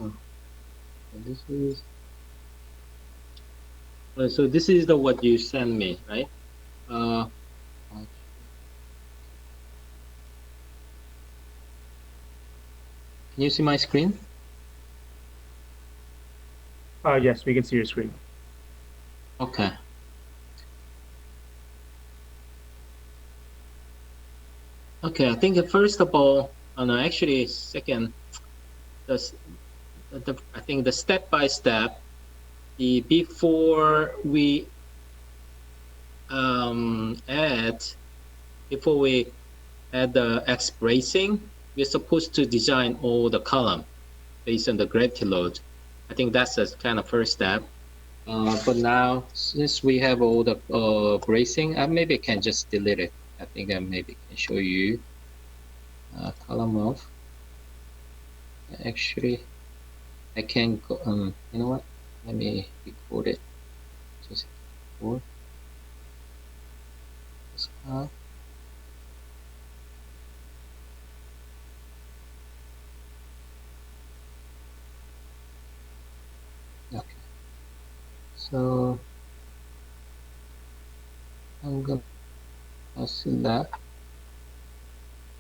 Oh, this is so this is the what you sent me, right? Uh, can you see my screen? Yes, we can see your screen. Okay. Okay, I think first of all, no, actually, second, I think the step by step, before we add, before we add the X bracing, we're supposed to design all the column based on the gravity load. I think that's the kind of first step. But now, since we have all the bracing, maybe I can just delete it. I think I maybe can show you column of. Actually, I can go, you know what? Let me record it. Just record this part. Okay. So I'm gonna select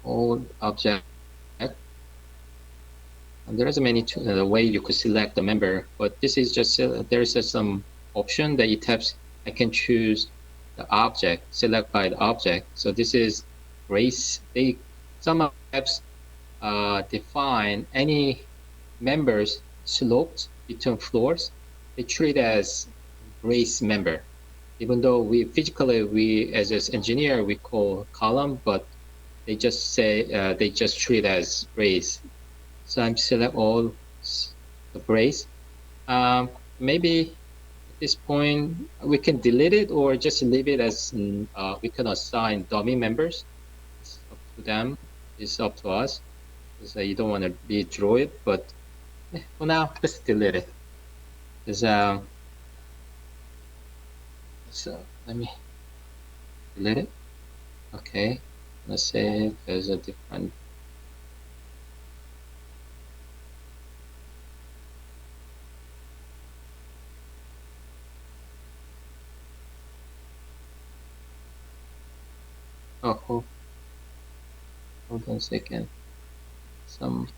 all object. And there is many way you could select the member, but this is just there's some option that it taps. I can choose the object, select by the object. So this is race. Some apps define any members sloped between floors. They treat as race member, even though we as an engineer we call column, but they just say they just treat as race. So I'm select all the brace. Maybe at this point we can delete it or just leave it as we can assign dummy members. It's up to them. It's up to us. So you don't want to redraw it, but for now, let's delete it. So let me delete it. Okay. Let's say there's a different. Oh, hold on a second. Some.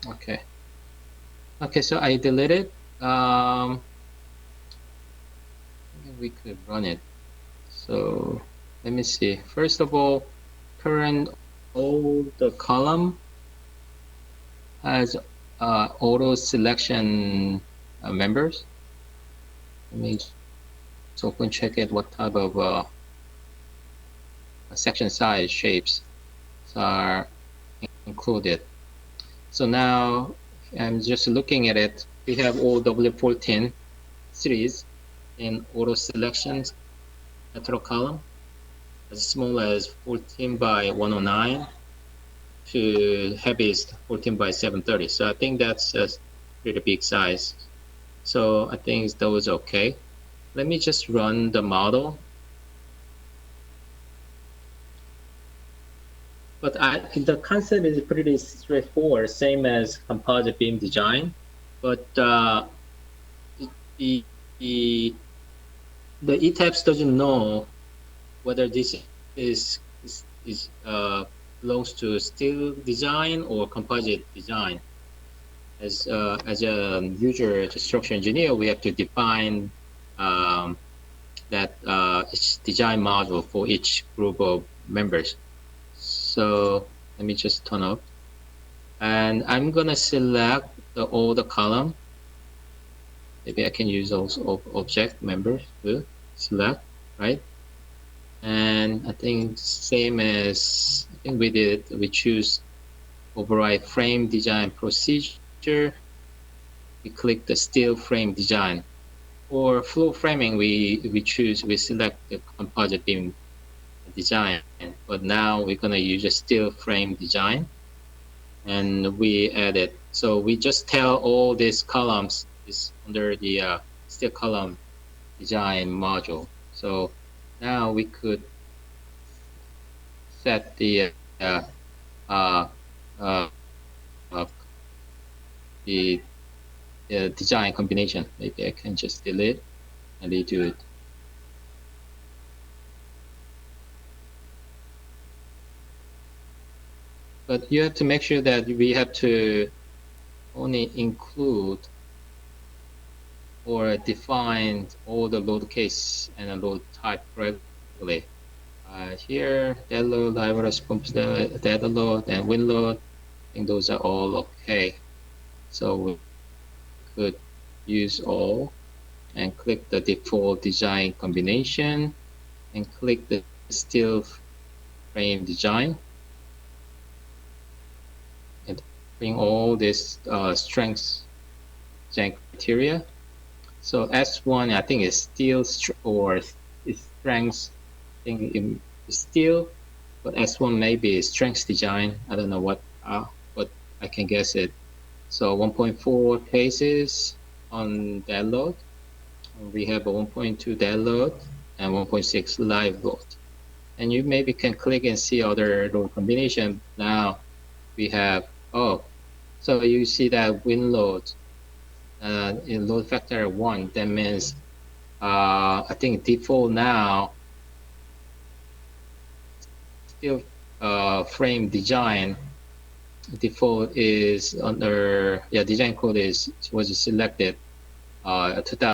Okay. Okay, so I deleted. We could run it. So let me see. First of all, current all the column has auto selection members. Let me just open check it what type of section size shapes are included. So now I'm just looking at it. We have all W14 series in auto selections lateral column as small as 14 by 109 to heaviest 14 by 730. So I think that's a pretty big size. So I think those okay. Let me just run the model. But the concept is pretty straightforward, same as composite beam design. But the ETABS doesn't know whether this is belongs to steel design or composite design. As a user structure engineer, we have to define that each design module for each group of members. So let me just turn off. And I'm gonna select all the column. Maybe I can use also object members to select, right? And I think same as I think we did, we choose override frame design procedure. We click the steel frame design. For floor framing, we select the composite beam design, but now we're gonna use a steel frame design, and we added. So we just tell all these columns is under the steel column design module. So now we could set the uh, uh, uh, the design combination. Maybe I can just delete and redo it. But you have to make sure that we have to only include or define all the load case and load type correctly. Here, dead load, live response, dead load, and win load. I think those are all okay. So we could use all and click the default design combination and click the steel frame design and bring all this strengths design criteria. So S1, I think is steel or is strengths. I think it's steel, but S1 maybe is strengths design. I don't know what, but I can guess it. So 1.4 cases on dead load. We have a 1.2 dead load and 1.6 live load. And you maybe can click and see other load combination. Now we have, so you see that win load in load factor 1. That means I think default now steel frame design default is under design code was selected 2000.